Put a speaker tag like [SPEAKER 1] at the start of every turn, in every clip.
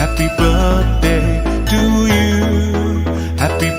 [SPEAKER 1] Happy birthday to you, happy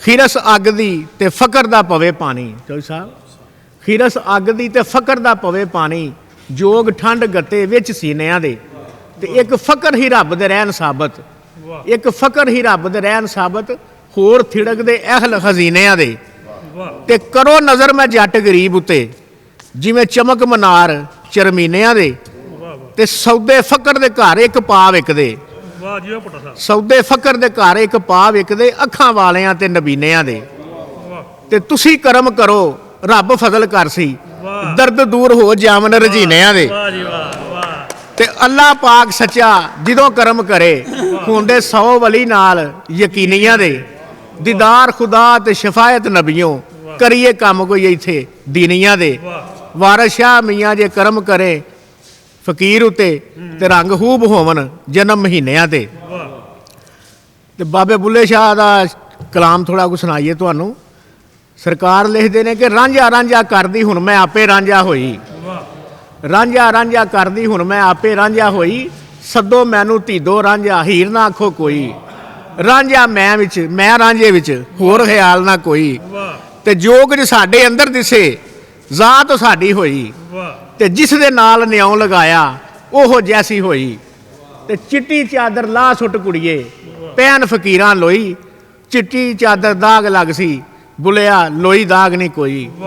[SPEAKER 2] ਖੀਰਸ ਅੱਗ ਦੀ ਤੇ ਫਕਰ ਦਾ ਪਵੇ ਪਾਣੀ। ਚੌਧਰੀ ਸਾਹਿਬ, ਖੀਰਸ ਅੱਗ ਦੀ ਤੇ ਫਕਰ ਦਾ ਪਵੇ ਪਾਣੀ, ਜੋਗ ਠੰਡ ਗੱਤੇ ਵਿੱਚ ਸੀਨਿਆਂ ਦੇ, ਤੇ ਇੱਕ ਫਕਰ ਹੀ ਰੱਬ ਦੇ ਰਹਿਣ ਸਾਬਤ, ਇੱਕ ਫਕਰ ਹੀ ਰੱਬ ਦੇ ਰਹਿਣ ਸਾਬਤ, ਹੋਰ ਥਿੜਕਦੇ ਅਹਿਲ ਖਜ਼ੀਨਿਆਂ ਦੇ। ਤੇ ਕਰੋ ਨਜ਼ਰ ਮੈਂ ਜੱਟ ਗਰੀਬ ਉਤੇ, ਜਿਵੇਂ ਚਮਕ ਮਨਾਰ ਚਰਮੀਨਿਆਂ ਦੇ, ਤੇ ਸੌਦੇ ਫਕਰ ਦੇ ਘਰ ਇੱਕ ਪਾ ਵਿਕਦੇ,
[SPEAKER 3] ਵਾਹ ਜੀ ਵਾਹ ਪੁੱਟਾ ਸਾਹਿਬ,
[SPEAKER 2] ਸੌਦੇ ਫਕਰ ਦੇ ਘਰ ਇੱਕ ਪਾ ਵਿਕਦੇ, ਅੱਖਾਂ ਵਾਲਿਆਂ ਤੇ ਨਬੀਨਿਆਂ ਦੇ। ਤੇ ਤੁਸੀਂ ਕਰਮ ਕਰੋ ਰੱਬ ਫਜ਼ਲ ਕਰ ਸੀ, ਦਰਦ ਦੂਰ ਹੋ ਜਾਵਨ ਰਜੀਨਿਆਂ ਦੇ।
[SPEAKER 3] ਵਾਹ ਜੀ ਵਾਹ ਵਾਹ।
[SPEAKER 2] ਤੇ ਅੱਲਾਹ ਪਾਕ ਸੱਚਾ ਜਦੋਂ ਕਰਮ ਕਰੇ, ਹੁੰਦੇ 100 ਵਲੀ ਨਾਲ ਯਕੀਨੀਆਂ ਦੇ। ਦੀਦਾਰ ਖੁਦਾ ਤੇ ਸ਼ਫਾਇਤ ਨਬੀਓ, ਕਰੀਏ ਕੰਮ ਕੋਈ ਇੱਥੇ ਦੀਨੀਆਂ ਦੇ। ਵਾਰਿਸ ਸ਼ਾਹ ਮੀਆਂ ਜੇ ਕਰਮ ਕਰੇ ਫਕੀਰ ਉਤੇ, ਤੇ ਰੰਗ ਖੂਬ ਹੋਵਨ ਜਨਮ ਮਹੀਨਿਆਂ ਤੇ। ਤੇ ਬਾਬੇ ਬੁੱਲੇ ਸ਼ਾਹ ਦਾ ਕਲਾਮ ਥੋੜਾ ਕੁ ਸੁਣਾਈਏ ਤੁਹਾਨੂੰ। ਸਰਕਾਰ ਲਿਖਦੇ ਨੇ ਕਿ ਰਾਂਝਾ ਰਾਂਝਾ ਕਰਦੀ ਹੁਣ ਮੈਂ ਆਪੇ ਰਾਂਝਾ ਹੋਈ, ਰਾਂਝਾ ਰਾਂਝਾ ਕਰਦੀ ਹੁਣ ਮੈਂ ਆਪੇ ਰਾਂਝਾ ਹੋਈ, ਸੱਦੋ ਮੈਨੂੰ ਧੀਦੋ ਰਾਂਝਾ ਹੀਰ ਨਾ ਆਖੋ ਕੋਈ, ਰਾਂਝਾ ਮੈਂ ਵਿੱਚ ਮੈਂ ਰਾਂਝੇ ਵਿੱਚ ਹੋਰ ਖਿਆਲ ਨਾ ਕੋਈ। ਤੇ ਜੋ ਕੁਝ ਸਾਡੇ ਅੰਦਰ ਦਿਸੇ ਜ਼ਾਤ ਸਾਡੀ ਹੋਈ, ਤੇ ਜਿਸ ਦੇ ਨਾਲ ਨਿਉ ਲਗਾਇਆ ਉਹ ਜੈਸੀ ਹੋਈ। ਤੇ ਚਿੱਟੀ ਚਾਦਰ ਲਾਹ ਸੁੱਟ ਕੁੜੀਏ ਪੈਨ ਫਕੀਰਾਂ ਲੋਈ, ਚਿੱਟੀ ਚਾਦਰ ਦਾਗ ਲੱਗ ਸੀ ਬੁਲਿਆ ਲੋਈ ਦਾਗ ਨਹੀਂ ਕੋਈ,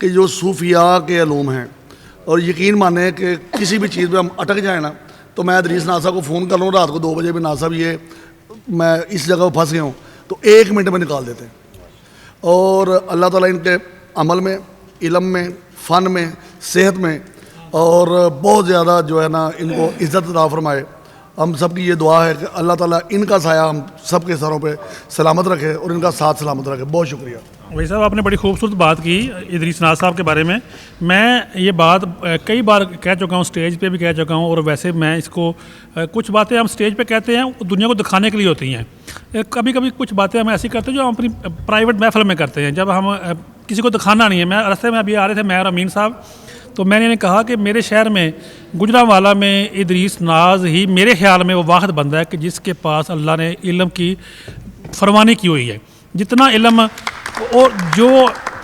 [SPEAKER 4] کہ جو صوفیاء کے علوم ہیں، اور یقین مانیں کہ کسی بھی چیز پہ ہم اٹک جائیں نا، تو میں ادریس ناز صاحب کو فون کر لوں رات کو 2 بجے بھی، ناز صاحب یہ میں اس جگہ پہ پھنس گیا ہوں، تو 1 منٹ میں نکال دیتے ہیں. اور اللہ تعالیٰ ان کے عمل میں، علم میں، فن میں، صحت میں اور بہت زیادہ جو ہے نا ان کو عزت عطا فرمائے. ہم سب کی یہ دعا ہے کہ اللہ تعالیٰ ان کا سایہ ہم سب کے سروں پہ سلامت رکھے اور ان کا ساتھ سلامت رکھے. بہت شکریہ.
[SPEAKER 3] بھائی صاحب آپ نے بڑی خوبصورت بات کی ادریس ناز صاحب کے بارے میں. میں یہ بات کئی بار کہہ چکا ہوں، اسٹیج پہ بھی کہہ چکا ہوں، اور ویسے میں اس کو کچھ باتیں ہم اسٹیج پہ کہتے ہیں دنیا کو دکھانے کے لیے ہوتی ہیں. کبھی کبھی کچھ باتیں ہم ایسی کرتے ہیں جو ہم اپنی پرائیویٹ محفل میں کرتے ہیں، جب ہم کسی کو دکھانا نہیں ہے. میں راستے میں ابھی آ رہے تھے میں اور امین صاحب، تو میں نے کہا کہ میرے شہر میں گجرانوالہ میں ادریس ناز ہی میرے خیال میں وہ واحد بندہ ہے کہ جس کے پاس اللہ نے علم کی فراوانی کی ہوئی ہے. جتنا علم اور جو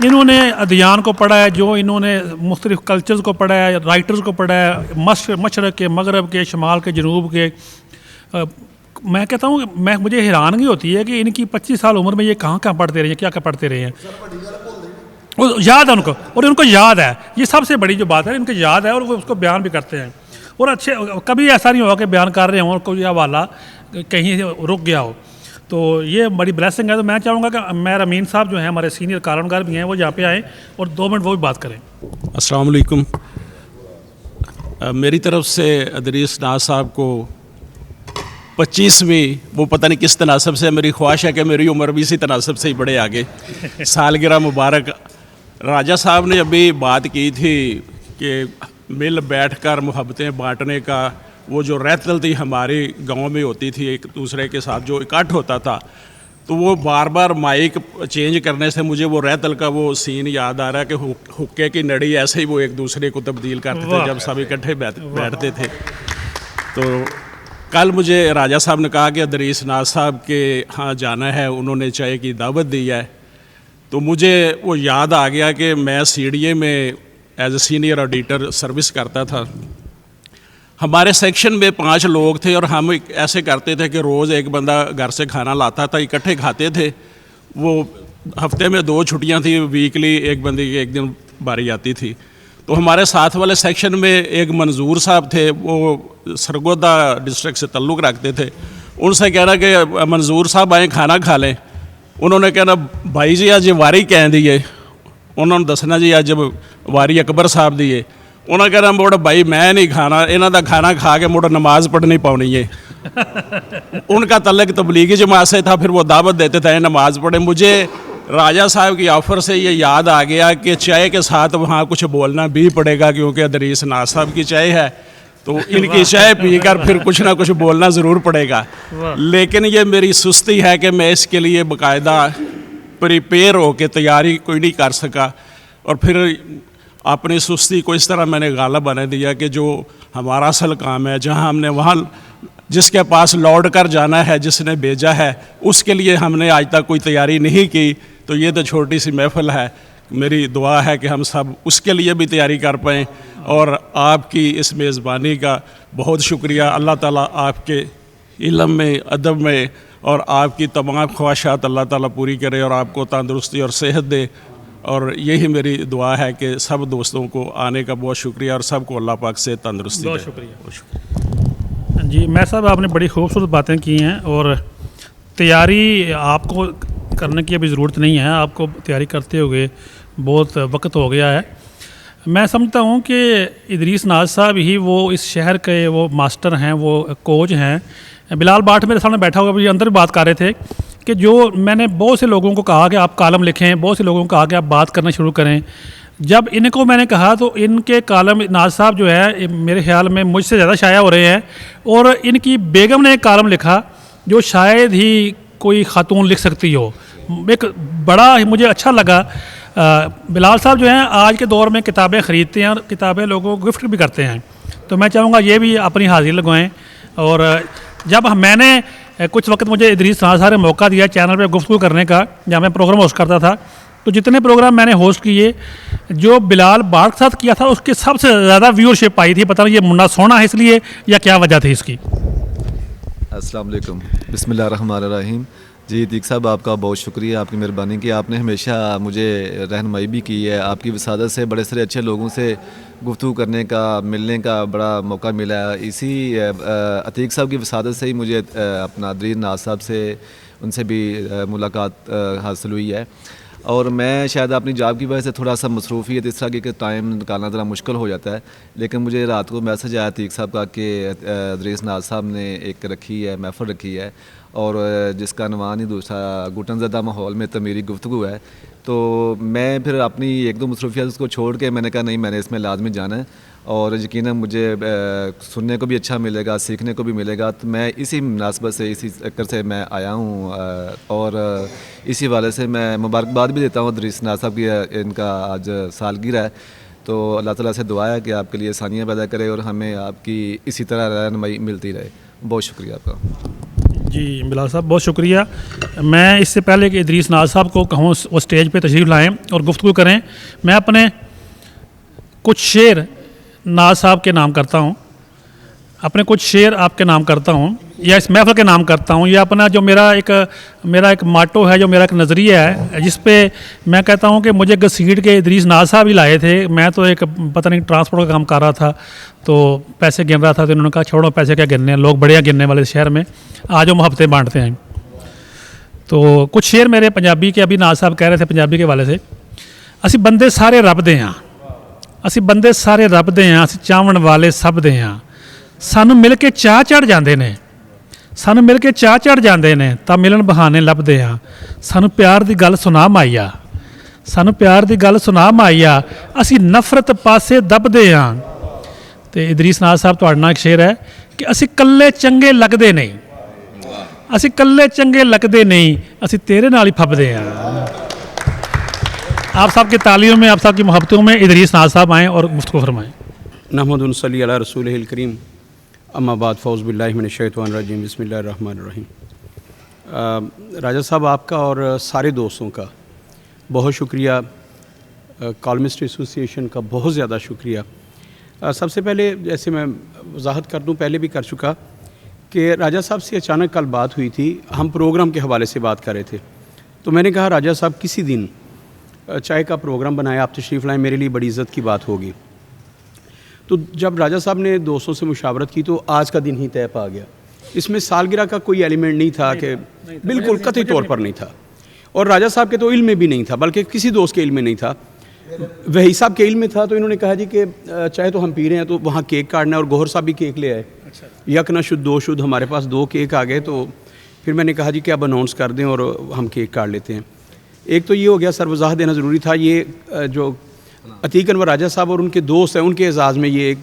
[SPEAKER 3] انہوں نے ادیان کو پڑھا ہے، جو انہوں نے مختلف کلچرز کو پڑھا ہے، رائٹرز کو پڑھا ہے، مشرق کے، مغرب کے، شمال کے، جنوب کے، میں کہتا ہوں کہ مجھے حیرانگی ہوتی ہے کہ ان کی 25 سال عمر میں یہ کہاں پڑھتے رہے ہیں، کیا پڑھتے رہے ہیں. یاد ہے ان کو، اور ان کو یاد ہے. یہ سب سے بڑی جو بات ہے، ان کو یاد ہے اور وہ اس کو بیان بھی کرتے ہیں. اور اچھے کبھی ایسا نہیں ہوا کہ بیان کر رہے ہوں اور کوئی حوالہ کہیں رک گیا ہو. تو یہ بڑی بلیسنگ ہے. تو میں چاہوں گا کہ میر امین صاحب جو ہیں ہمارے سینئر کارنگار بھی ہیں، وہ یہاں پہ آئیں اور 2 منٹ وہ بھی بات کریں.
[SPEAKER 5] السلام علیکم. میری طرف سے ادریس ناز صاحب کو 25ویں، وہ پتہ نہیں کس تناسب سے، میری خواہش ہے کہ میری عمر بھی اسی تناسب سے ہی بڑے آگے، سالگرہ مبارک. راجہ صاحب نے ابھی بات کی تھی کہ مل بیٹھ کر محبتیں بانٹنے کا وہ جو رہتل تھی ہماری گاؤں میں ہوتی تھی، ایک دوسرے کے ساتھ جو اکٹھ ہوتا تھا، تو وہ بار بار مائک چینج کرنے سے مجھے وہ رہتل کا وہ سین یاد آ رہا ہے کہ حکے کی نڑی ایسے ہی وہ ایک دوسرے کو تبدیل کرتے تھے جب سب اکٹھے بیٹھتے تھے. تو کل مجھے راجہ صاحب نے کہا کہ ادریس ناز صاحب کے ہاں جانا ہے، انہوں نے چائے کی دعوت دی ہے. تو مجھے وہ یاد آ گیا کہ میں CDA میں as a senior auditor service کرتا تھا. ہمارے سیکشن میں 5 لوگ تھے اور ہم ایسے کرتے تھے کہ روز ایک بندہ گھر سے کھانا لاتا تھا، اکٹھے کھاتے تھے. وہ ہفتے میں 2 چھٹیاں تھیں، ویکلی ایک بندے کی ایک دن باری آتی تھی. تو ہمارے ساتھ والے سیکشن میں ایک منظور صاحب تھے، وہ سرگودا ڈسٹرکٹ سے تعلق رکھتے تھے. ان سے کہنا کہ منظور صاحب آئیں کھانا کھا لیں. انہوں نے کہنا بھائی جی آج واری کہیں دیے. انہوں نے دسنا جی آج واری اکبر صاحب دیے. انہوں نے کہنا موڑ بھائی میں نہیں کھانا، انہوں دا کھانا کھا کے موڑ نماز پڑھنی پاؤنی ہے. ان کا تعلق تبلیغی جماعت سے تھا، پھر وہ دعوت دیتے تھے نماز پڑھیں. مجھے راجہ صاحب کی آفر سے یہ یاد آ گیا کہ چائے کے ساتھ وہاں کچھ بولنا بھی پڑے گا، کیونکہ ادریس ناز صاحب کی چائے ہے تو ان کی چائے پی کر پھر کچھ نہ کچھ بولنا ضرور پڑے گا. لیکن یہ میری سستی ہے کہ میں اس کے لیے باقاعدہ پریپیئر ہو کے تیاری کوئی نہیں کر سکا، اور پھر اپنی سستی کو اس طرح میں نے غالب بنا دیا کہ جو ہمارا اصل کام ہے، جہاں ہم نے وہاں جس کے پاس لوٹ کر جانا ہے، جس نے بھیجا ہے، اس کے لیے ہم نے آج تک کوئی تیاری نہیں کی. تو یہ تو چھوٹی سی محفل ہے. میری دعا ہے کہ ہم سب اس کے لیے بھی تیاری کر پائیں. اور آپ کی اس میزبانی کا بہت شکریہ. اللہ تعالیٰ آپ کے علم میں، ادب میں اور آپ کی تمام خواہشات اللہ تعالیٰ پوری کرے اور آپ کو تندرستی اور صحت دے. اور یہی میری دعا ہے کہ سب دوستوں کو آنے کا بہت شکریہ اور سب کو اللہ پاک سے تندرستی دے.
[SPEAKER 3] بہت شکریہ. جی میں صاحب آپ نے بڑی خوبصورت باتیں کی ہیں، اور تیاری آپ کو کرنے کی ابھی ضرورت نہیں ہے. آپ کو تیاری کرتے ہوئے بہت وقت ہو گیا ہے. میں سمجھتا ہوں کہ ادریس ناز صاحب ہی وہ اس شہر کے وہ ماسٹر ہیں، وہ کوچ ہیں. بلال بھاٹ میرے سامنے بیٹھا ہوا، ابھی اندر بھی بات کر رہے تھے کہ جو میں نے بہت سے لوگوں کو کہا کہ آپ کالم لکھیں، بہت سے لوگوں کو کہا کہ آپ بات کرنا شروع کریں. جب ان کو میں نے کہا تو ان کے کالم ناز صاحب جو ہے میرے خیال میں مجھ سے زیادہ شائع ہو رہے ہیں. اور ان کی بیگم نے ایک کالم لکھا جو شاید ہی کوئی خاتون لکھ سکتی ہو. ایک بڑا مجھے اچھا لگا. بلال صاحب جو ہیں آج کے دور میں کتابیں خریدتے ہیں اور کتابیں لوگوں کو گفٹ بھی کرتے ہیں. تو میں چاہوں گا یہ بھی اپنی حاضری لگوائیں. اور جب میں نے کچھ وقت مجھے ادریس ناز صاحب نے موقع دیا چینل پہ گفتگو کرنے کا، جہاں میں پروگرام ہوسٹ کرتا تھا، تو جتنے پروگرام میں نے ہوسٹ کیے جو بلال بھاٹ کے ساتھ کیا تھا اس کے سب سے زیادہ ویورشپ آئی تھی. پتہ نہیں یہ منڈا سونا ہے اس لیے یا کیا وجہ تھی اس کی.
[SPEAKER 6] السلام علیکم. بسم اللہ الرحمن الرحیم. جی عتیق صاحب آپ کا بہت شکریہ، آپ کی مہربانی کہ آپ نے ہمیشہ مجھے رہنمائی بھی کی ہے. آپ کی وسادت سے بڑے سارے اچھے لوگوں سے گفتگو کرنے کا، ملنے کا بڑا موقع ملا ہے. اسی عتیق صاحب کی وسادت سے ہی مجھے اپنا عدریس ناز صاحب سے ان سے بھی ملاقات حاصل ہوئی ہے. اور میں شاید اپنی جاب کی وجہ سے تھوڑا سا مصروفیت اس طرح کی کہ ٹائم نکالنا ذرا مشکل ہو جاتا ہے، لیکن مجھے رات کو میسج آیا عتیق صاحب کا کہ عدریس ناز صاحب نے ایک رکھی ہے، محفل رکھی ہے، اور جس کا عنوان ہی دوسرا گھٹن زدہ ماحول میں تعمیری گفتگو ہے. تو میں پھر اپنی ایک دو مصروفیات اس کو چھوڑ کے میں نے کہا نہیں، میں نے اس میں لازمی جانا ہے، اور یقیناً مجھے سننے کو بھی اچھا ملے گا، سیکھنے کو بھی ملے گا. تو میں اسی مناسبت سے، اسی چکر سے میں آیا ہوں، اور اسی والے سے میں مبارکباد بھی دیتا ہوں عدریس ناز صاحب کی. ان کا آج سالگرہ ہے، تو اللہ تعالیٰ سے دعا ہے کہ آپ کے لیے آسانیاں پیدا کرے اور ہمیں آپ کی اسی طرح رہنمائی ملتی رہے. بہت شکریہ آپ کا.
[SPEAKER 3] جی بلال صاحب بہت شکریہ. میں اس سے پہلے کہ عدریس ناز صاحب کو کہوں وہ اسٹیج پہ تشریف لائیں اور گفتگو کریں، میں اپنے کچھ شعر ناز صاحب کے نام کرتا ہوں، اپنے کچھ شعر آپ کے نام کرتا ہوں، یا اس محفل کے نام کرتا ہوں. یہ اپنا جو میرا ایک ماٹو ہے، جو میرا ایک نظریہ ہے، جس پہ میں کہتا ہوں کہ مجھے گھسیٹ کے عدریس ناز صاحب ہی لائے تھے. میں تو ایک پتہ نہیں ٹرانسپورٹ کا کام کر رہا تھا، تو پیسے گن رہا تھا، تو انہوں نے کہا چھوڑو پیسے کیا گننے ہیں، لوگ بڑے گننے والے شہر میں، آج وہ محبتیں بانٹتے ہیں. تو کچھ شعر میرے پنجابی کے، ابھی ناز صاحب کہہ رہے تھے پنجابی کے والے سے. اسی بندے سارے رب دے ہاں، اسی بندے سارے رب دے ہاں، اسی چاون والے سب دے ہاں. سانو مل کے چاہ چڑھ جاندے نے، سانو مل کے چاہ چڑھ جاندے نے، تا ملن بہانے لبدے ہاں. سانو پیار دی گل سنا مائیا، سانو پیار دی گل سنا مائیا، اسی نفرت پاسے دبدے ہاں. تے عدریس ناز صاحب تہاڈے نال ایک شعر ہے کہ اسی کلے چنگے لگدے نہیں، اسی کلے چنگے لگدے نہیں، اسی تیرے نال ہی پھبدے ہاں. آپ صاحب کی تعلیموں میں، آپ صاحب کی محبتوں میں عدریس ناز صاحب آئیں اور گفتگو فرمائیں.
[SPEAKER 5] نحمد صلی علی رسول الکریم، اما بعد، فاعوذ باللہ من الشیطان الرجیم، بسم اللہ الرحمن الرحیم. راجہ صاحب آپ کا اور سارے دوستوں کا بہت شکریہ، کالمسٹ ایسوسی ایشن کا بہت زیادہ شکریہ. سب سے پہلے جیسے میں وضاحت کر دوں، پہلے بھی کر چکا، کہ راجہ صاحب سے اچانک کل بات ہوئی تھی. ہم پروگرام کے حوالے سے بات کر رہے تھے، تو میں نے کہا راجہ صاحب کسی دن چائے کا پروگرام بنائے، آپ تشریف لائیں، میرے لیے بڑی عزت کی بات ہوگی. تو جب راجہ صاحب نے دوستوں سے مشاورت کی تو آج کا دن ہی طے پا گیا. اس میں سالگرہ کا کوئی ایلیمنٹ نہیں تھا، کہ بالکل قطعی طور پر نہیں تھا، اور راجہ صاحب کے تو علم میں بھی نہیں تھا، بلکہ کسی دوست کے علم میں نہیں تھا. وہی صاحب کے علم میں تھا. تو انہوں نے کہا جی کہ چاہے تو ہم پی رہے ہیں تو وہاں کیک کاٹنا ہے، اور گوہر صاحب بھی کیک لے آئے. یک نہ شد دو شد، ہمارے پاس 2 کیک آ گئے. تو پھر میں نے کہا جی کہ اب اناؤنس کر دیں اور ہم کیک کاٹ لیتے ہیں. ایک تو یہ ہو گیا، سر وضاحت دینا ضروری تھا. یہ جو عتیق انور راجہ صاحب اور ان کے دوست ہیں، ان کے اعزاز میں یہ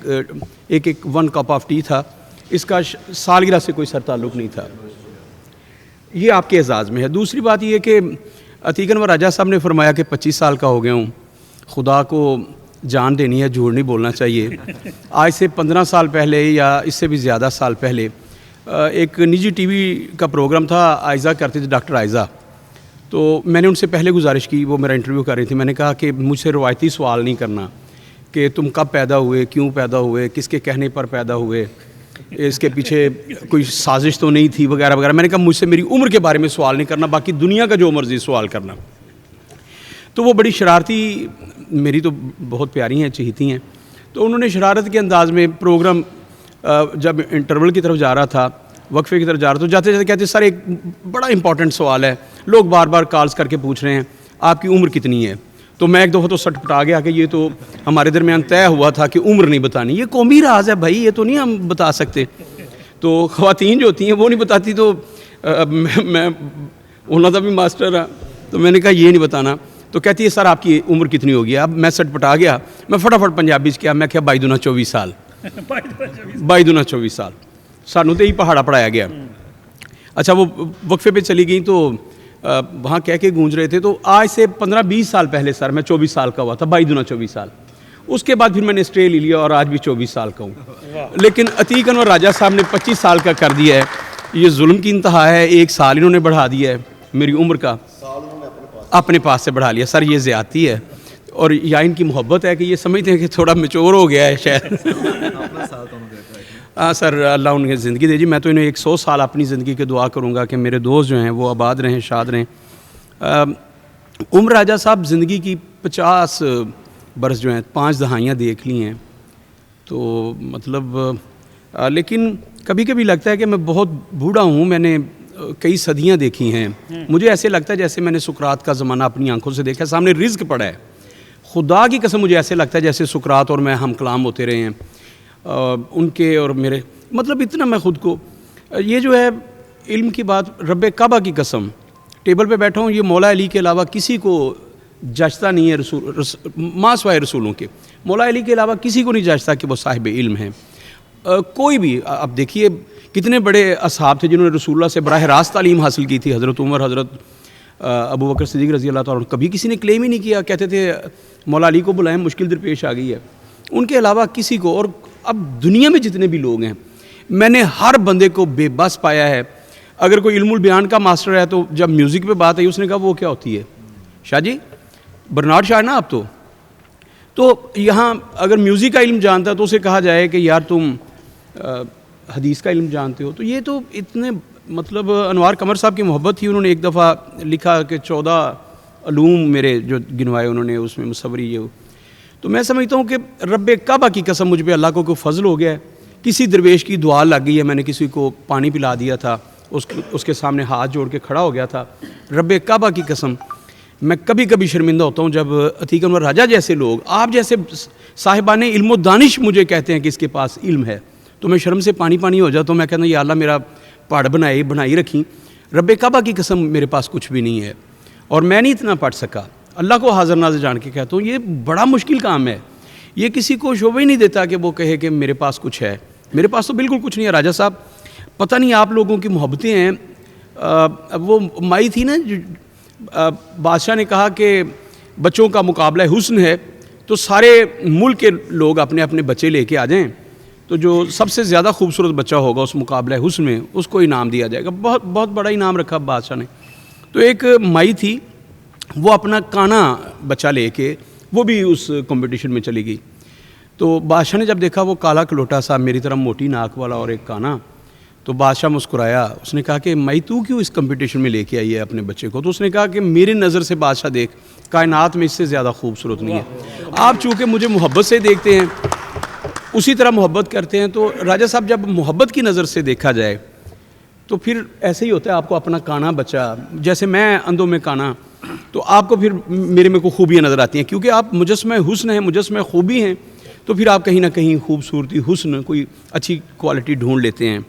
[SPEAKER 5] ایک 1 کپ آف ٹی تھا. اس کا سالگرہ سے کوئی سر تعلق نہیں تھا، یہ آپ کے اعزاز میں ہے. دوسری بات یہ کہ عتیق انور راجہ صاحب نے فرمایا کہ 25 سال کا ہو گیا ہوں، خدا کو جان دینی ہے، جھوٹ نہیں بولنا چاہیے. آج سے 15 سال پہلے یا اس سے بھی زیادہ سال پہلے ایک نجی ٹی وی کا پروگرام تھا، آئزہ کرتے تھے، ڈاکٹر آئزہ. تو میں نے ان سے پہلے گزارش کی، وہ میرا انٹرویو کر رہی تھی. میں نے کہا کہ مجھ سے روایتی سوال نہیں کرنا کہ تم کب پیدا ہوئے، کیوں پیدا ہوئے، کس کے کہنے پر پیدا ہوئے، اس کے پیچھے کوئی سازش تو نہیں تھی، وغیرہ وغیرہ. میں نے کہا مجھ سے میری عمر کے بارے میں سوال نہیں کرنا، باقی دنیا کا جو مرضی سوال کرنا. تو وہ بڑی شرارتی، میری تو بہت پیاری ہیں، چہیتی ہیں. تو انہوں نے شرارت کے انداز میں پروگرام جب انٹرول کی طرف جا رہا تھا، وقفے کی طرف جا رہا تو جاتے جاتے کہتے سر ایک بڑا امپورٹنٹ سوال ہے، لوگ بار بار کالز کر کے پوچھ رہے ہیں آپ کی عمر کتنی ہے. تو میں ایک دفعہ تو سٹ پٹا گیا کہ یہ تو ہمارے درمیان طے ہوا تھا کہ عمر نہیں بتانی، یہ قومی راز ہے بھائی، یہ تو نہیں ہم بتا سکتے. تو خواتین جو ہوتی ہیں وہ نہیں بتاتی. تو میں انہوں کا بھی ماسٹر ہے، تو میں نے کہا یہ نہیں بتانا. تو کہتی ہے سر آپ کی عمر کتنی ہوگی. اب میں سٹ پٹا گیا، میں فٹافٹ پنجابی کیا، میں کہا 22 سال 22 سال. سانوں تو ہی پہاڑا پڑھایا گیا. اچھا وہ وقفے پہ چلی گئیں تو وہاں کہہ کے گونج رہے تھے. تو آج سے 15-20 سال پہلے سر میں 24 سال کا ہوا تھا، 22 سال. اس کے بعد پھر میں نے اسٹے لے لیا اور آج بھی 24 سال کا ہوں. لیکن عتیق انور راجہ صاحب نے 25 سال کا کر دیا ہے. یہ ظلم کی انتہا ہے. 1 سال انہوں نے بڑھا دیا ہے میری عمر کا، اپنے پاس سے بڑھا لیا. سر یہ زیادتی ہے. اور یا ان کی محبت ہے کہ یہ سمجھتے ہیں کہ تھوڑا میچور ہو گیا ہے شاید. ہاں سر, اللہ ان کی زندگی دے جی. میں تو انہیں 100 سال اپنی زندگی کے دعا کروں گا کہ میرے دوست جو ہیں وہ آباد رہیں, شاد رہیں. عمر راجہ صاحب زندگی کی 50 برس جو ہیں 5 دہائیاں دیکھ لی ہیں. تو مطلب لیکن کبھی کبھی لگتا ہے کہ میں بہت بوڑھا ہوں, میں نے کئی صدیاں دیکھی ہیں. مجھے ایسے لگتا ہے جیسے میں نے سقراط کا زمانہ اپنی آنکھوں سے دیکھا, سامنے رزق پڑا ہے. خدا کی قسم مجھے ایسے لگتا ہے جیسے سقراط اور میں ہم کلام ہوتے رہے ہیں, ان کے اور میرے. مطلب اتنا میں خود کو, یہ جو ہے علم کی بات, رب کعبہ کی قسم ٹیبل پہ بیٹھا ہوں, یہ مولا علی کے علاوہ کسی کو جچتا نہیں ہے, ماں سوائے رسولوں کے. مولا علی کے علاوہ کسی کو نہیں جچتا کہ وہ صاحب علم ہیں. کوئی بھی, اب دیکھیے کتنے بڑے اصحاب تھے جنہوں نے رسول اللہ سے براہ راست تعلیم حاصل کی تھی. حضرت عمر, حضرت ابو بکر صدیق رضی اللہ تعالیٰ, کبھی کسی نے کلیم ہی نہیں کیا. کہتے تھے مولا علی کو بلائیں, مشکل درپیش آ گئی ہے. ان کے علاوہ کسی کو, اور اب دنیا میں جتنے بھی لوگ ہیں میں نے ہر بندے کو بے بس پایا ہے. اگر کوئی علم البیان کا ماسٹر ہے تو جب میوزک پہ بات آئی اس نے کہا وہ کیا ہوتی ہے شاہ جی, برنارڈ شاہ نا آپ تو یہاں اگر میوزک کا علم جانتا ہے تو اسے کہا جائے کہ یار تم حدیث کا علم جانتے ہو. تو یہ تو اتنے مطلب انوار قمر صاحب کی محبت تھی. انہوں نے ایک دفعہ لکھا کہ 14 علوم میرے جو گنوائے انہوں نے, اس میں مصوری یہ. تو میں سمجھتا ہوں کہ رب کعبہ کی قسم مجھ پہ اللہ کو کوئی فضل ہو گیا ہے. کسی درویش کی دعا لگ گئی ہے, میں نے کسی کو پانی پلا دیا تھا, اس کے سامنے ہاتھ جوڑ کے کھڑا ہو گیا تھا. رب کعبہ کی قسم میں کبھی کبھی شرمندہ ہوتا ہوں جب عتیق انور راجہ جیسے لوگ, آپ جیسے صاحبان علم و دانش مجھے کہتے ہیں کہ اس کے پاس علم ہے, تو میں شرم سے پانی ہو جاتا ہوں. میں کہتا ہوں یا اللہ میرا پہاڑ بنائی رکھیں, رب کعبہ کی قسم میرے پاس کچھ بھی نہیں ہے اور میں نہیں اتنا پڑھ سکا. اللہ کو حاضر ناظر جان کے کہتا ہوں یہ بڑا مشکل کام ہے. یہ کسی کو شعبہ ہی نہیں دیتا کہ وہ کہے کہ میرے پاس کچھ ہے. میرے پاس تو بالکل کچھ نہیں ہے. راجہ صاحب پتہ نہیں آپ لوگوں کی محبتیں ہیں. وہ مائی تھی نا, بادشاہ نے کہا کہ بچوں کا مقابلہ حسن ہے تو سارے ملک کے لوگ اپنے اپنے بچے لے کے آ جائیں, تو جو سب سے زیادہ خوبصورت بچہ ہوگا اس مقابلہ حسن میں اس کو انعام دیا جائے گا. بہت بڑا انعام رکھا بادشاہ نے. تو ایک مائی تھی, وہ اپنا کانا بچہ لے کے وہ بھی اس کمپٹیشن میں چلی گئی. تو بادشاہ نے جب دیکھا وہ کالا کلوٹا سا, میری طرح موٹی ناک والا اور ایک کانا, تو بادشاہ مسکرایا. اس نے کہا کہ مائی تو کیوں اس کمپٹیشن میں لے کے آئی ہے اپنے بچے کو؟ تو اس نے کہا کہ میری نظر سے بادشاہ دیکھ, کائنات میں اس سے زیادہ خوبصورت نہیں ہے. آپ چونکہ مجھے محبت سے دیکھتے ہیں اسی طرح محبت کرتے ہیں. تو راجہ صاحب جب محبت کی نظر سے دیکھا جائے تو پھر ایسے ہی ہوتا ہے. آپ کو اپنا کانا بچہ, جیسے میں اندھوں میں کانا, تو آپ کو پھر میرے میں کو خوبیاں نظر آتی ہیں کیونکہ آپ مجسمہ حسن ہیں, مجسمہ خوبی ہیں. تو پھر آپ کہیں نہ کہیں خوبصورتی, حسن, کوئی اچھی کوالٹی ڈھونڈ لیتے ہیں.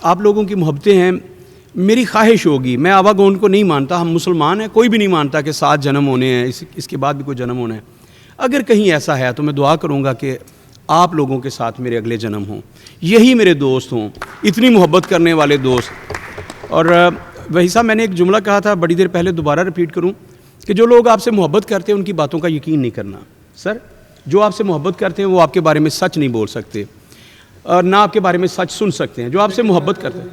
[SPEAKER 5] آپ لوگوں کی محبتیں ہیں. میری خواہش ہوگی, میں آوا گون کو نہیں مانتا, ہم مسلمان ہیں, کوئی بھی نہیں مانتا کہ 7 جنم ہونے ہیں, اس کے بعد بھی کوئی جنم ہونا ہے. اگر کہیں ایسا ہے تو میں دعا کروں گا کہ آپ لوگوں کے ساتھ میرے اگلے جنم ہوں, یہی میرے دوست ہوں, اتنی محبت کرنے والے دوست. اور وہی صاحب میں نے ایک جملہ کہا تھا بڑی دیر پہلے, دوبارہ ریپیٹ کروں کہ جو لوگ آپ سے محبت کرتے ہیں ان کی باتوں کا یقین نہیں کرنا. سر جو آپ سے محبت کرتے ہیں وہ آپ کے بارے میں سچ نہیں بول سکتے اور نہ آپ کے بارے میں سچ سن سکتے ہیں. جو آپ سے محبت کرتے ہیں,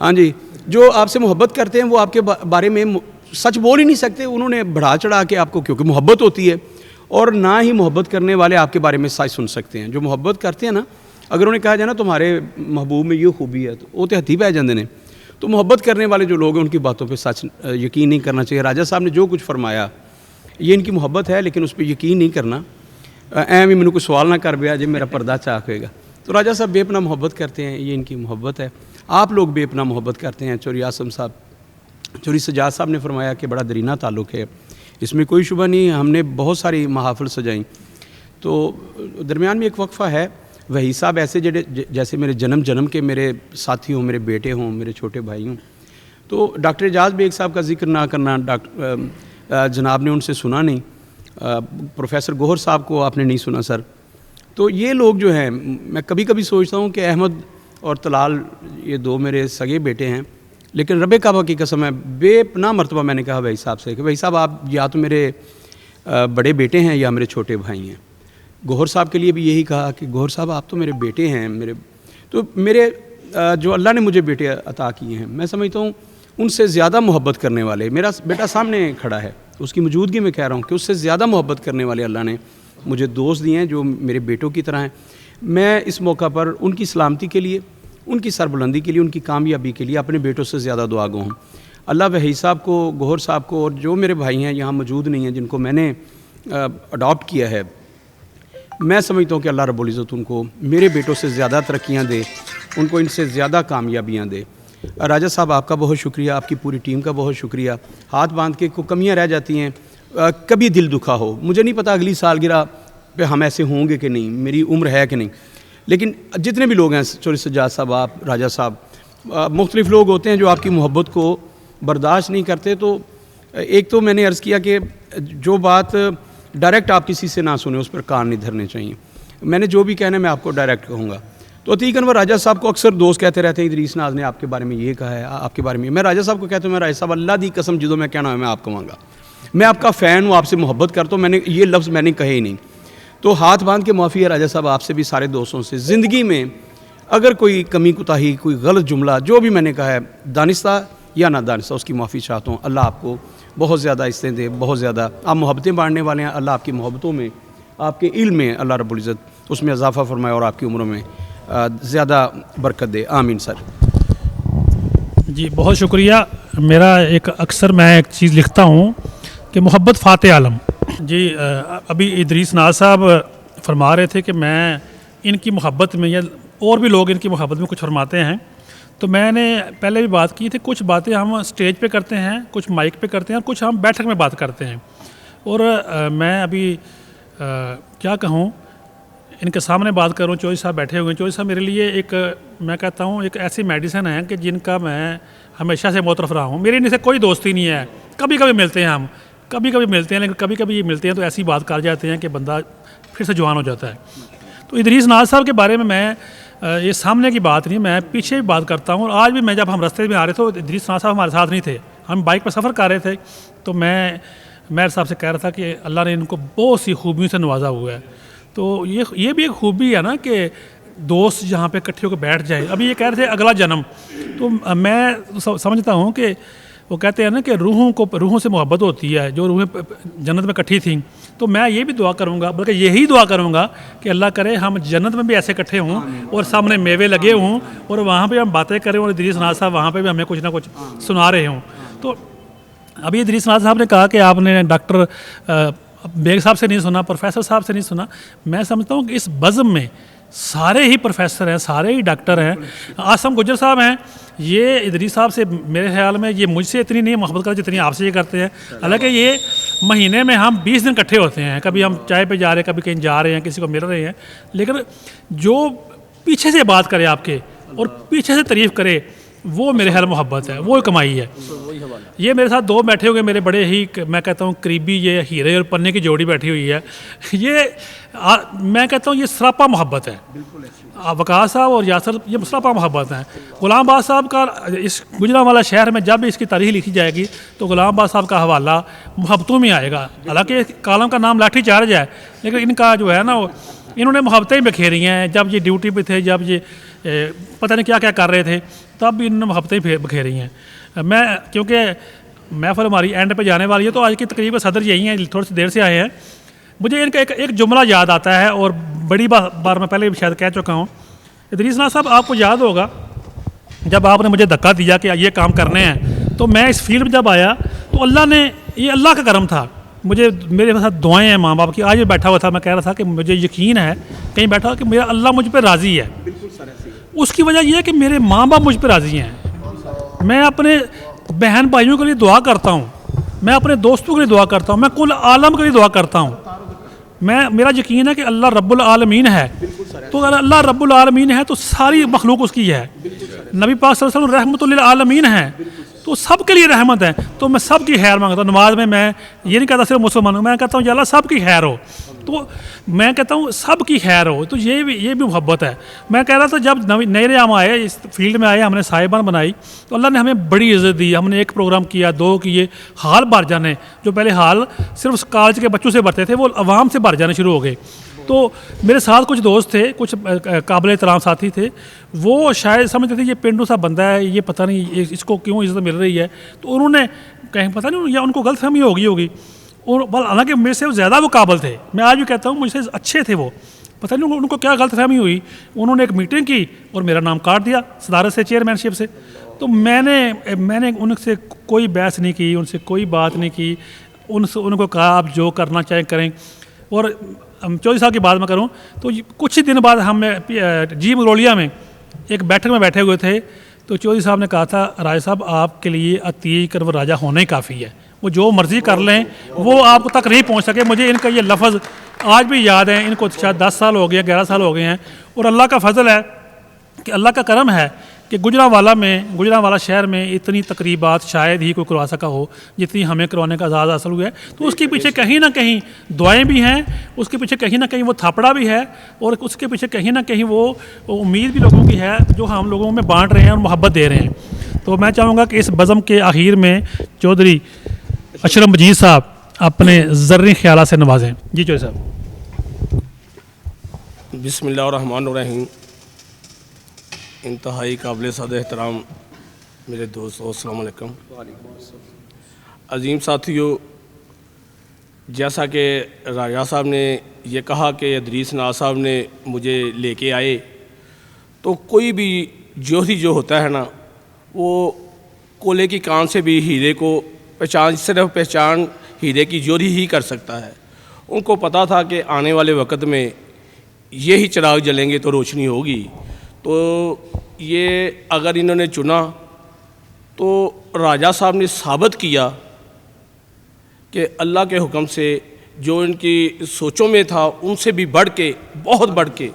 [SPEAKER 5] ہاں جی, جو آپ سے محبت کرتے ہیں وہ آپ کے بارے میں سچ بول ہی نہیں سکتے. انہوں نے بڑھا چڑھا کے آپ کو, کیونکہ محبت ہوتی ہے, اور نہ ہی محبت کرنے والے آپ کے بارے میں سچ سن سکتے ہیں. جو محبت کرتے ہیں نا, اگر انہیں کہا جائے نا تمہارے محبوب میں یہ خوبی ہے تو وہ تو ہتھی پہ جاندے نے. تو محبت کرنے والے جو لوگ ہیں ان کی باتوں پہ سچ یقین نہیں کرنا چاہیے. راجہ صاحب نے جو کچھ فرمایا یہ ان کی محبت ہے, لیکن اس پہ یقین نہیں کرنا. بھی میں نے کوئی سوال نہ کر بیا جی میرا پردہ چاک ہوئے گا. تو راجہ صاحب بے پناہ محبت کرتے ہیں, یہ ان کی محبت ہے. آپ لوگ بے پناہ محبت کرتے ہیں. چوری آسم صاحب, چوری سجاد صاحب نے فرمایا کہ بڑا درینہ تعلق ہے, اس میں کوئی شبہ نہیں. ہم نے بہت ساری محافل سجائیں. تو درمیان میں ایک وقفہ ہے. وہی صاحب ایسے جیسے میرے جنم کے میرے ساتھی ہوں, میرے بیٹے ہوں, میرے چھوٹے بھائی ہوں. تو ڈاکٹر اعجاز بیگ صاحب کا ذکر نہ کرنا, جناب نے ان سے سنا نہیں. پروفیسر گوہر صاحب کو آپ نے نہیں سنا سر. تو یہ لوگ جو ہیں, میں کبھی کبھی سوچتا ہوں کہ احمد اور طلال یہ 2 میرے سگے بیٹے ہیں, لیکن رب کعبہ کی قسم ہے بے پناہ مرتبہ میں نے کہا بھائی صاحب سے کہ بھائی صاحب آپ یا تو میرے بڑے بیٹے ہیں یا میرے چھوٹے بھائی ہیں. گوہر صاحب کے لیے بھی یہی کہا کہ گوہر صاحب آپ تو میرے بیٹے ہیں. میرے جو اللہ نے مجھے بیٹے عطا کیے ہیں, میں سمجھتا ہوں ان سے زیادہ محبت کرنے والے، میرا بیٹا سامنے کھڑا ہے، اس کی موجودگی میں کہہ رہا ہوں کہ اس سے زیادہ محبت کرنے والے اللہ نے مجھے دوست دیے ہیں جو میرے بیٹوں کی طرح ہیں۔ میں اس موقع پر ان کی سلامتی کے لیے، ان کی سربلندی کے لیے، ان کی کامیابی کے لیے اپنے بیٹوں سے زیادہ دعا گو ہوں۔ اللہ وحید صاحب کو، گوہر صاحب کو، اور جو میرے بھائی ہیں یہاں موجود نہیں ہیں جن کو میں نے اڈاپٹ کیا ہے، میں سمجھتا ہوں کہ اللہ رب العزت ان کو میرے بیٹوں سے زیادہ ترقیاں دے، ان کو ان سے زیادہ کامیابیاں دے۔ راجہ صاحب آپ کا بہت شکریہ، آپ کی پوری ٹیم کا بہت شکریہ۔ ہاتھ باندھ کے کوئی کمیاں رہ جاتی ہیں، کبھی دل دکھا ہو، مجھے نہیں پتا اگلی سالگرہ پہ ہم ایسے ہوں گے کہ نہیں، میری عمر ہے کہ نہیں، لیکن جتنے بھی لوگ ہیں، چوری سجاد صاحب، آپ، راجہ صاحب، مختلف لوگ ہوتے ہیں جو آپ کی محبت کو برداشت نہیں کرتے۔ تو ایک تو میں نے عرض کیا کہ جو بات ڈائریکٹ آپ کسی سے نہ سنیں، اس پر کان نہیں دھرنے چاہیے۔ میں نے جو بھی کہنا ہے میں آپ کو ڈائریکٹ کہوں گا۔ تو عتیق انور راجہ صاحب کو اکثر دوست کہتے رہتے ہیں ادریس ناز نے آپ کے بارے میں یہ کہا ہے، آپ کے بارے میں، میں راجہ صاحب کو کہتا ہوں، میں راجہ صاحب اللہ دی قسم جدوں میں کہنا ہے میں آپ کہوں گا، میں آپ کا فین ہوں، آپ سے محبت کرتا ہوں، میں نے یہ لفظ میں نے کہے ہی نہیں۔ تو ہاتھ باندھ کے معافی ہے راجہ صاحب آپ سے بھی، سارے دوستوں سے۔ زندگی میں اگر کوئی کمی کوتاہی، کوئی غلط جملہ جو بھی میں نے کہا ہے، دانستہ یا نہ دانستہ، اس کی معافی چاہتا ہوں۔ اللہ آپ کو بہت زیادہ عزتیں دے، بہت زیادہ، آپ محبتیں بانٹنے والے ہیں، اللہ آپ کی محبتوں میں، آپ کے علم میں اللہ رب العزت اس میں اضافہ فرمائے اور آپ کی عمروں میں زیادہ برکت دے، آمین سر۔
[SPEAKER 3] جی بہت شکریہ۔ میرا ایک اکثر میں ایک چیز لکھتا ہوں کہ محبت فاتح عالم۔ جی ابھی ادریس ناز صاحب فرما رہے تھے کہ میں ان کی محبت میں، یا اور بھی لوگ ان کی محبت میں کچھ فرماتے ہیں، تو میں نے پہلے بھی بات کی تھی، کچھ باتیں ہم اسٹیج پہ کرتے ہیں، کچھ مائک پہ کرتے ہیں، اور کچھ ہم بیٹھک میں بات کرتے ہیں۔ اور میں ابھی کیا کہوں، ان کے سامنے بات کروں، چوہدری صاحب بیٹھے ہوئے ہیں، چوہدری صاحب میرے لیے ایک، میں کہتا ہوں ایک ایسی میڈیسن ہے کہ جن کا میں ہمیشہ سے معترف رہا ہوں۔ میری ان سے کوئی دوستی نہیں ہے، کبھی کبھی ملتے ہیں ہم، کبھی کبھی ملتے ہیں، لیکن کبھی کبھی یہ ملتے ہیں تو ایسی بات کر جاتے ہیں کہ بندہ پھر سے جوان ہو جاتا ہے۔ تو ادریس ناز صاحب کے بارے میں یہ سامنے کی بات نہیں، میں پیچھے بھی بات کرتا ہوں۔ اور آج بھی میں جب ہم راستے میں آ رہے تھے، ادریس ناز صاحب ہمارے ساتھ نہیں تھے، ہم بائک پر سفر کر رہے تھے، تو میں میر صاحب سے کہہ رہا تھا کہ اللہ نے ان کو بہت سی خوبیوں سے نوازا ہوا ہے۔ تو یہ بھی ایک خوبی ہے نا کہ دوست جہاں پہ اکٹھے ہو کے بیٹھ جائیں۔ ابھی یہ کہہ رہے تھے اگلا جنم، تو میں سمجھتا ہوں کہ وہ کہتے ہیں نا کہ روحوں سے محبت ہوتی ہے، جو روحیں جنت میں اکٹھی تھیں۔ تو میں یہ بھی دعا کروں گا، بلکہ یہی دعا کروں گا کہ اللہ کرے ہم جنت میں بھی ایسے اکٹھے ہوں اور سامنے میوے لگے ہوں اور وہاں پہ ہم باتیں کریں، اور ادریس ناز صاحب وہاں پہ بھی ہمیں کچھ نہ کچھ سنا رہے ہوں۔ تو ابھی ادریس ناز صاحب نے کہا کہ آپ نے ڈاکٹر بیگ صاحب سے نہیں سنا، پروفیسر صاحب سے نہیں سنا۔ میں سمجھتا ہوں کہ اس بزم میں سارے ہی پروفیسر ہیں، سارے ہی ڈاکٹر ہیں۔ آسم گجر صاحب ہیں، یہ ادریس صاحب سے میرے خیال میں یہ مجھ سے اتنی نہیں محبت کرتے جتنی آپ سے یہ کرتے ہیں۔ حالانکہ یہ مہینے میں ہم 20 دن اکٹھے ہوتے ہیں، کبھی ہم چائے پہ جا رہے ہیں، کبھی کہیں جا رہے ہیں، کسی کو مل رہے ہیں، لیکن جو پیچھے سے بات کرے آپ کے اور پیچھے سے تعریف کرے، وہ میرے خیال محبت ہے، وہ کمائی ہے۔ یہ میرے ساتھ دو بیٹھے ہوئے میرے بڑے ہی، میں کہتا ہوں قریبی، یہ ہیرے اور پنے کی جوڑی بیٹھی ہوئی ہے۔ یہ میں کہتا ہوں یہ سراپا محبت ہے۔ وقاص صاحب اور یاسر یہ سراپا محبت ہیں۔ غلام باز صاحب کا اس گجرانوالہ شہر میں جب اس کی تاریخ لکھی جائے گی تو غلام باز صاحب کا حوالہ محبتوں میں آئے گا۔ حالانکہ کالم کا نام لاٹھی چارج ہے، لیکن ان کا جو ہے نا وہ انہوں نے محبتیں بکھیری ہیں۔ جب یہ ڈیوٹی پہ تھے، جب یہ پتہ نہیں کیا کیا کر رہے تھے، تب بھی انہوں نے محبتیں بکھیری ہیں۔ میں کیونکہ محفل ہماری اینڈ پہ جانے والی ہے، تو آج کی تقریب صدر یہی ہیں، تھوڑی سی دیر سے آئے ہیں۔ مجھے ان کا ایک جملہ یاد آتا ہے، اور بڑی بار میں پہلے بھی شاید کہہ چکا ہوں۔ ادریس ناز صاحب آپ کو یاد ہوگا جب آپ نے مجھے دھکا دیا کہ یہ کام کرنے ہیں، تو میں اس فیلڈ میں جب آیا تو اللہ نے، یہ اللہ کا کرم تھا، مجھے میرے ساتھ دعائیں ہیں ماں باپ کی۔ آج بھی بیٹھا ہوا تھا، میں کہہ رہا تھا کہ مجھے یقین ہے کہیں بیٹھا ہوا کہ میرا اللہ مجھ پہ راضی ہے۔ اس کی وجہ یہ ہے کہ میرے ماں باپ مجھ پہ راضی ہیں۔ میں اپنے بہن بھائیوں کے لیے دعا کرتا ہوں، میں اپنے دوستوں کے لیے دعا کرتا ہوں، میں کل عالم کے لیے دعا کرتا ہوں۔ میرا یقین ہے کہ اللہ رب العالمین ہے، تو اگر اللہ رب العالمین ہے تو ساری مخلوق اس کی ہے۔ نبی پاک صلی اللہ علیہ وسلم رحمت للعالمین ہے، تو سب کے لیے رحمت ہے۔ تو میں سب کی خیر مانگتا ہوں نماز میں یہ نہیں کہتا صرف مسلمان ہوں، میں کہتا ہوں یا اللہ سب کی خیر ہو، تو میں کہتا ہوں سب کی خیر ہو، تو یہ بھی محبت ہے۔ میں کہہ رہا تھا جب نئے ہم آئے اس فیلڈ میں آئے، ہم نے صاحبان بنائی، تو اللہ نے ہمیں بڑی عزت دی۔ ہم نے ایک پروگرام کیا، 2 کیے، ہال بھر جانے، جو پہلے ہال صرف کالج کے بچوں سے بھرتے تھے وہ عوام سے بھر جانے شروع ہو گئے۔ تو میرے ساتھ کچھ دوست تھے, کچھ قابل احترام ساتھی تھے, وہ شاید سمجھتے تھے یہ پینڈو سا بندہ ہے, یہ پتہ نہیں اس کو کیوں عزت مل رہی ہے, تو انہوں نے کہیں پتہ نہیں یا ان کو غلط فہمی ہوگی اور حالانکہ میرے سے زیادہ وہ قابل تھے, میں آج بھی کہتا ہوں مجھ سے اچھے تھے وہ, پتہ نہیں ان کو کیا غلط فہمی ہوئی, انہوں نے ایک میٹنگ کی اور میرا نام کاٹ دیا صدارت سے, چیئرمین شپ سے. تو میں نے ان سے کوئی بحث نہیں کی, ان سے کوئی بات نہیں کی, ان کو کہا آپ جو کرنا چاہیں کریں. اور چودھری صاحب کی بات میں کروں تو کچھ ہی دن بعد ہم جی مغرولیا میں ایک بیٹھک میں بیٹھے ہوئے تھے, تو چودھری صاحب نے کہا تھا راجہ صاحب آپ کے لیے عتیق کنور راجہ ہونا ہی کافی ہے, وہ جو مرضی کر لیں وہ آپ تک نہیں پہنچ سکے. مجھے ان کا یہ لفظ آج بھی یاد ہے, ان کو شاید 10 سال ہو گئے 11 سال ہو گئے ہیں, اور اللہ کا فضل ہے کہ اللہ کا کرم ہے کہ گجرانوالہ شہر میں اتنی تقریبات شاید ہی کوئی کروا سکا ہو جتنی ہمیں کروانے کا اعزاز حاصل ہوا ہے. تو اس کے پیچھے کہیں نہ کہیں دعائیں بھی ہیں, اس کے پیچھے کہیں نہ کہیں وہ تھاپڑا بھی ہے, اور اس کے پیچھے کہیں نہ کہیں وہ امید بھی لوگوں کی ہے جو ہم لوگوں میں بانٹ رہے ہیں اور محبت دے رہے ہیں. تو میں چاہوں گا کہ اس بزم کے آخر میں چودھری اشرف مجید صاحب اپنے زرعی خیالات سے نوازیں. جی چودھری صاحب.
[SPEAKER 7] بسم اللہ الرحمن الرحیم. انتہائی قابل صد احترام میرے دوستو, السلام علیکم. عظیم ساتھیو, جیسا کہ راجہ صاحب نے یہ کہا کہ ادریس ناز صاحب نے مجھے لے کے آئے, تو کوئی بھی جوہری جو ہوتا ہے نا وہ کولے کی کان سے بھی ہیرے کو پہچان ہیرے کی جوہری ہی کر سکتا ہے. ان کو پتہ تھا کہ آنے والے وقت میں یہی چراغ جلیں گے تو روشنی ہوگی. تو یہ اگر انہوں نے چنا تو راجہ صاحب نے ثابت کیا کہ اللہ کے حکم سے جو ان کی سوچوں میں تھا ان سے بھی بڑھ کے, بہت بڑھ کے,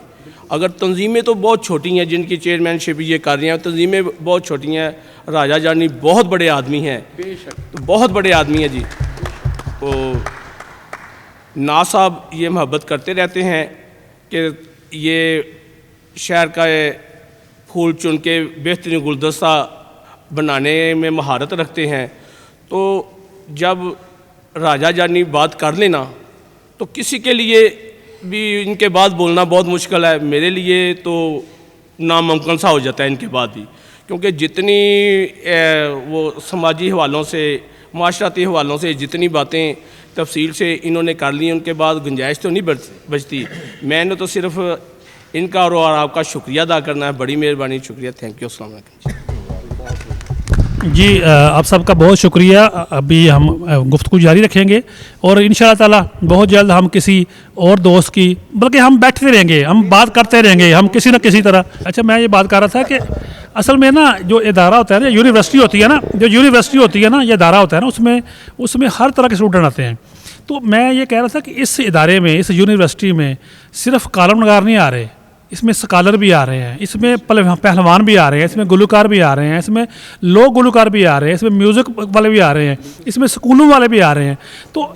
[SPEAKER 7] اگر تنظیمیں تو بہت چھوٹی ہیں جن کی چیئرمین شپ یہ کر رہی ہیں, تنظیمیں بہت چھوٹی ہیں, راجہ جانی بہت بڑے آدمی ہیں, بہت بڑے آدمی ہیں جی. تو ناز صاحب یہ محبت کرتے رہتے ہیں کہ یہ شہر کا پھول چن کے بہترین گلدستہ بنانے میں مہارت رکھتے ہیں. تو جب راجہ جانی بات کر لینا تو کسی کے لیے بھی ان کے بعد بولنا بہت مشکل ہے, میرے لیے تو ناممکن سا ہو جاتا ہے ان کے بعد بھی, کیونکہ جتنی وہ سماجی حوالوں سے, معاشرتی حوالوں سے جتنی باتیں تفصیل سے انہوں نے کر لی, ان کے بعد گنجائش تو نہیں بچتی. میں نے تو صرف ان کا اور آپ کا شکریہ ادا کرنا ہے. بڑی مہربانی, شکریہ, تھینک یو, السلام علیکم.
[SPEAKER 3] جی آپ سب کا بہت شکریہ. ابھی ہم گفتگو جاری رکھیں گے اور انشاءاللہ تعالیٰ بہت جلد ہم کسی اور دوست کی, بلکہ ہم بیٹھتے رہیں گے, ہم بات کرتے رہیں گے, ہم کسی نہ کسی طرح. اچھا, میں یہ بات کر رہا تھا کہ اصل میں نا جو ادارہ ہوتا ہے نا, یونیورسٹی ہوتی ہے نا, یہ ادارہ ہوتا ہے نا, اس میں ہر طرح کے اسٹوڈنٹ آتے ہیں. تو میں یہ کہہ رہا تھا کہ اس ادارے میں, اس یونیورسٹی میں صرف کالم نگار نہیں آ رہے, اس میں سکالر بھی آ رہے ہیں, اس میں پہلوان بھی آ رہے ہیں, اس میں گلوکار بھی آ رہے ہیں, اس میں لوک گلوکار بھی آ رہے ہیں, اس میں میوزک والے بھی آ رہے ہیں, اس میں سکولوں والے بھی آ رہے ہیں. تو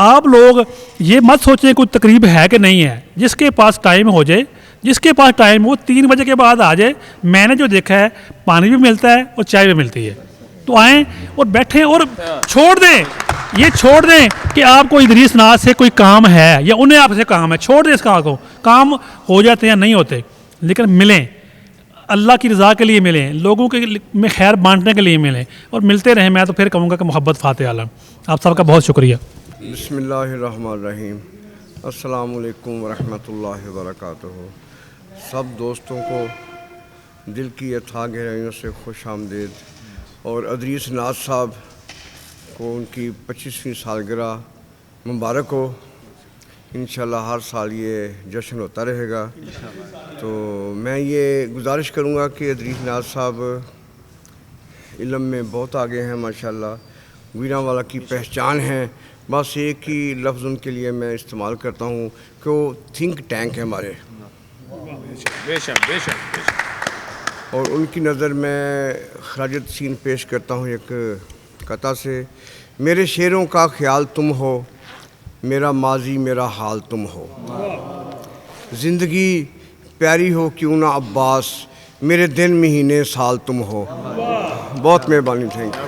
[SPEAKER 3] آپ لوگ یہ مت سوچیں کوئی تقریب ہے کہ نہیں ہے, جس کے پاس ٹائم ہو جائے, جس کے پاس ٹائم وہ 3 بجے کے بعد آ جائے. میں نے جو دیکھا ہے پانی بھی ملتا ہے اور چائے بھی ملتی ہے. تو آئیں اور بیٹھیں اور چھوڑ دیں کہ آپ کو ادریس ناز سے کوئی کام ہے یا انہیں آپ سے کام ہے. چھوڑ دیں اس کام کو, کام ہو جاتے ہیں نہیں ہوتے, لیکن ملیں, اللہ کی رضا کے لیے ملیں, لوگوں کے میں خیر بانٹنے کے لیے ملیں اور ملتے رہیں. میں تو پھر کہوں گا کہ محبت فاتح عالم. آپ سب کا بہت شکریہ.
[SPEAKER 8] بسم اللہ الرحمن الرحیم. السلام علیکم ورحمۃ اللہ وبرکاتہ. سب دوستوں کو دل کی اتھاہ گہرائیوں سے خوش آمدید. اور ادریس ناز صاحب کو ان کی 25ویں سالگرہ مبارک ہو. انشاءاللہ ہر سال یہ جشن ہوتا رہے گا. تو میں یہ گزارش کروں گا کہ ادریس ناز صاحب علم میں بہت آگے ہیں ماشاءاللہ, گجرانوالہ کی پہچان ہیں. بس ایک ہی لفظ ان کے لیے میں استعمال کرتا ہوں کہ وہ تھنک ٹینک ہے ہمارے.
[SPEAKER 7] بے شک بے شک.
[SPEAKER 8] اور ان کی نظر میں خراج تحسین پیش کرتا ہوں ایک قطعہ سے. میرے شعروں کا خیال تم ہو, میرا ماضی میرا حال تم ہو. زندگی پیاری ہو کیوں نہ عباس, میرے دن مہینے سال تم ہو. بہت مہربانی, تھینک یو.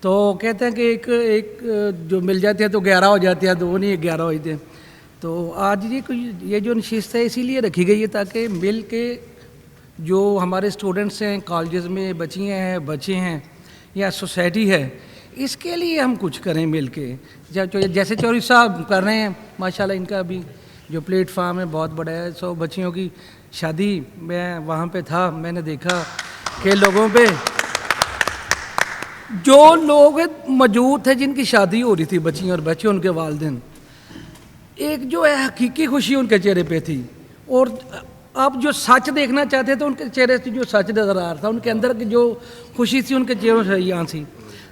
[SPEAKER 9] تو کہتے ہیں کہ ایک جو مل جاتے ہیں تو 11 ہو جاتے ہیں، 2 نہیں 11 ہو جاتے ہیں. تو آج یہ جو نشست ہے اسی لیے رکھی گئی ہے تاکہ مل کے جو ہمارے اسٹوڈنٹس ہیں کالجز میں، بچیاں ہیں، بچے ہیں یا سوسائٹی ہے، اس کے لیے ہم کچھ کریں مل کے. جیسے چوہدری صاحب کر رہے ہیں ماشاءاللہ، ان کا بھی جو پلیٹ فارم ہے بہت بڑا ہے. 100 بچیوں کی شادی میں وہاں پہ تھا، میں نے دیکھا کہ لوگوں پہ جو لوگ موجود تھے جن کی شادی ہو رہی تھی، بچیاں اور بچے ان کے والدین، ایک جو ہے حقیقی خوشی ان کے چہرے پہ تھی. اور آپ جو سچ دیکھنا چاہتے تھے ان کے چہرے سے جو سچ نظر آ رہا تھا، ان کے اندر کی جو خوشی تھی ان کے چہروں سے یہاں تھی.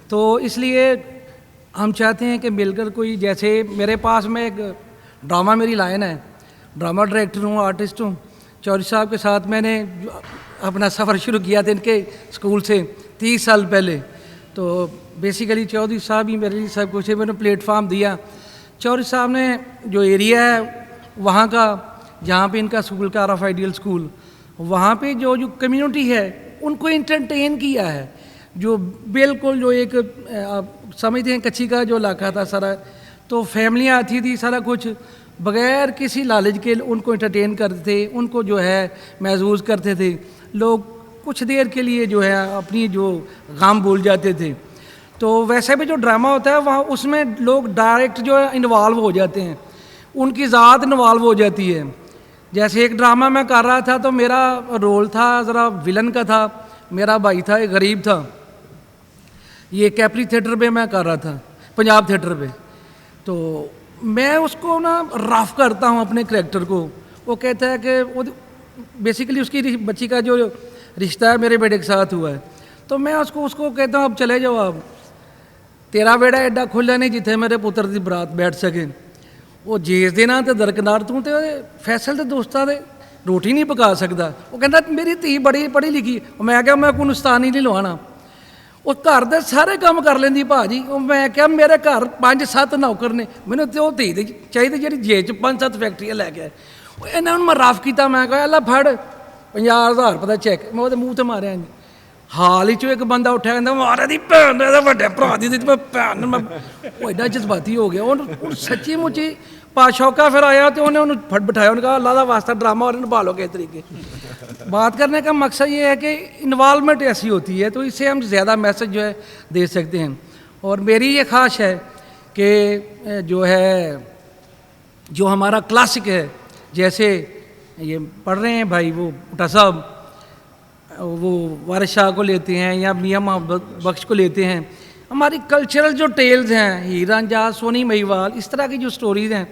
[SPEAKER 9] تو اس لیے ہم چاہتے ہیں کہ مل کر کوئی، جیسے میرے پاس میں ایک ڈرامہ میری لائن ہے، ڈرامہ ڈائریکٹر ہوں، آرٹسٹ ہوں. چوہدری صاحب کے ساتھ میں نے اپنا سفر شروع کیا تھا ان کے اسکول سے 30 سال پہلے. تو بیسیکلی چوہدری صاحب ہی میرے لیے سب کچھ ہے. میں نے پلیٹ فارم دیا. چوہدری صاحب نے جو ایریا ہے وہاں کا، جہاں پہ ان کا اسکول کا RF آئیڈیل اسکول، وہاں پہ جو کمیونٹی ہے ان کو انٹرٹین کیا ہے. جو بالکل جو ایک سمجھتے ہیں کچی کا جو علاقہ تھا سارا، تو فیملیاں آتی تھی، سارا کچھ بغیر کسی لالچ کے ان کو انٹرٹین کرتے تھے، ان کو جو ہے محظوظ کرتے تھے. لوگ کچھ دیر کے لیے جو ہے اپنی جو غم بھول جاتے تھے. تو ویسے بھی جو ڈرامہ ہوتا ہے وہاں اس میں لوگ ڈائریکٹ جو ہے انوالو ہو جاتے ہیں، ان کی ذات انوالو ہو جاتی ہے. جیسے ایک ڈرامہ میں کر رہا تھا تو میرا رول تھا ذرا ولن کا تھا. میرا بھائی تھا، ایک غریب تھا. یہ کیپری تھیٹر پہ میں کر رہا تھا، پنجاب تھیٹر پہ. تو میں اس کو نا رف کرتا ہوں اپنے کریکٹر کو. وہ کہتا ہے کہ وہ بیسیکلی اس کی بچی کا جو رشتہ ہے میرے بیٹے کے ساتھ ہوا ہے. تو میں اس کو کہتا ہوں اب چلے جاؤ، آپ تیرا بیڑا ایڈا کھلا نہیں جتنے میرے پتر کی برات بیٹھ سکے. وہ جیس دینا تو درکنار تو فیصل کے دوستوں دے روٹی نہیں پکا سکتا. وہ کہتا میری دھی بڑی پڑھی لکھی. میں کہا میں کوئی استانی نہیں لوانا. وہ گھر دے سارے کام کر لینی بھا جی. میں کہا میرے گھر 5-7 نوکر نے، مینوں تے وہ دھی چاہیے جی جیج 5-7 فیکٹریاں لے کے آئے. انہوں نے میں رف کیا. میں کہا اللہ پھڑ 50,000 روپے چیک. میں وہ منہ تے ماریا. حال ہی ایک بندہ اٹھا کہ مارا دی بھن وڈے برا دی بھن. وہ ایڈا جذباتی ہو گیا. اور سچی مچی پاشوکا پھر آیا تو انہیں پھٹ بٹھایا. انہوں نے کہا اللہ کا واسطہ ڈرامہ اور نبھالو کس طریقے. بات کرنے کا مقصد یہ ہے کہ انوالومنٹ ایسی ہوتی ہے تو اس سے ہم زیادہ میسج جو ہے دے سکتے ہیں. اور میری یہ خواہش ہے کہ جو ہے جو ہمارا کلاسک ہے، جیسے یہ پڑھ رہے ہیں بھائی وہ بٹا صاحب، وہ وارث شاہ کو لیتے ہیں یا میاں محمد بخش کو لیتے ہیں. ہماری کلچرل جو ٹیلز ہیں، ہیر رانجھا، سونی مہیوال، اس طرح کی جو سٹوریز ہیں،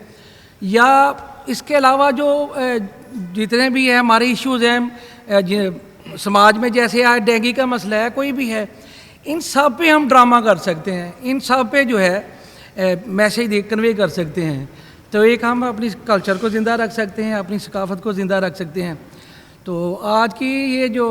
[SPEAKER 9] یا اس کے علاوہ جو جتنے بھی ہیں ہمارے ایشوز ہیں سماج میں، جیسے آج ڈینگی کا مسئلہ ہے، کوئی بھی ہے، ان سب پہ ہم ڈرامہ کر سکتے ہیں. ان سب پہ جو ہے میسیج کنوے کر سکتے ہیں. تو ایک ہم اپنی کلچر کو زندہ رکھ سکتے ہیں، اپنی ثقافت کو زندہ رکھ سکتے ہیں. تو آج کی یہ جو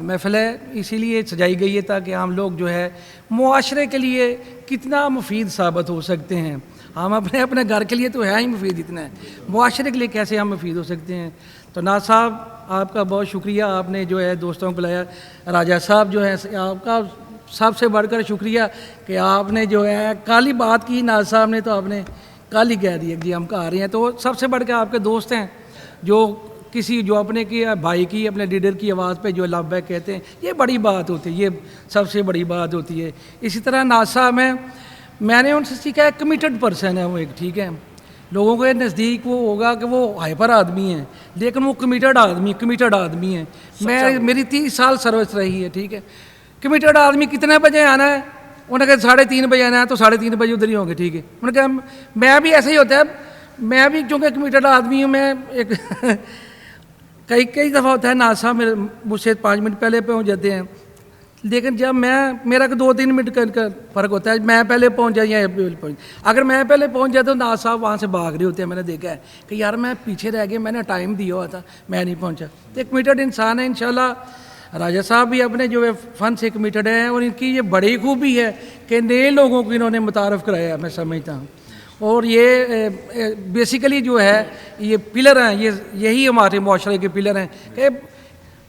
[SPEAKER 9] محفل ہے اسی لیے سجائی گئی ہے تاکہ ہم لوگ جو ہے معاشرے کے لیے کتنا مفید ثابت ہو سکتے ہیں. ہم اپنے گھر کے لیے تو ہے ہی مفید اتنا ہے، معاشرے کے لیے کیسے ہم مفید ہو سکتے ہیں. تو ناز صاحب آپ کا بہت شکریہ. آپ نے جو ہے دوستوں کو لایا. راجہ صاحب جو ہے آپ کا سب سے بڑھ کر شکریہ کہ آپ نے جو ہے کل ہی بات کی. ناز صاحب نے تو آپ نے کل ہی کہہ دیا جی ہم آ رہے ہیں. تو سب سے بڑھ کے آپ کے دوست ہیں جو کسی جو اپنے کی بھائی کی، اپنے لیڈر کی آواز پہ جو لبیک کہتے ہیں، یہ بڑی بات ہوتی ہے، یہ سب سے بڑی بات ہوتی ہے. اسی طرح ناز صاحب میں نے ان سے سیکھا ہے کمیٹڈ پرسن ہے وہ ایک، ٹھیک ہے. لوگوں کے نزدیک وہ ہوگا کہ وہ ہائپر آدمی ہیں، لیکن وہ کمیٹڈ آدمی ہیں. میری 30 سال سروس رہی ہے، ٹھیک ہے. کمیٹڈ آدمی کتنے بجے آنا ہے؟ انہوں نے کہا 3:30 بجے آنا ہے تو 3:30 بجے ادھر ہی ہوں گے، ٹھیک ہے. انہوں نے کہا میں بھی ایسے ہی ہوتا ہے، میں بھی چونکہ کمیٹڈ آدمی ہوں. میں ایک کئی دفعہ ہوتا ہے ناز صاحب میرے مجھ سے 5 منٹ پہلے پہنچ جاتے ہیں، لیکن جب میرا 2-3 منٹ کا فرق ہوتا ہے. میں پہلے پہنچ جاؤں یا اگر میں پہلے پہنچ جاتا ہوں ناز صاحب وہاں سے بھاگ رہے ہوتے ہیں. میں نے دیکھا ہے کہ یار میں پیچھے رہ گیا، میں نے ٹائم دیا ہوا تھا، میں نہیں پہنچا. تو ایک کمیٹڈ انسان ہے. انشاءاللہ راجہ صاحب بھی اپنے جو ہے فن سے کمیٹڈ ہیں، اور ان کی یہ بڑی خوبی ہے کہ نئے لوگوں کو انہوں نے متعارف کرایا، میں سمجھتا ہوں. اور یہ بیسیکلی جو ہے یہ پلر ہیں، یہی ہمارے معاشرے کے پلر ہیں کہ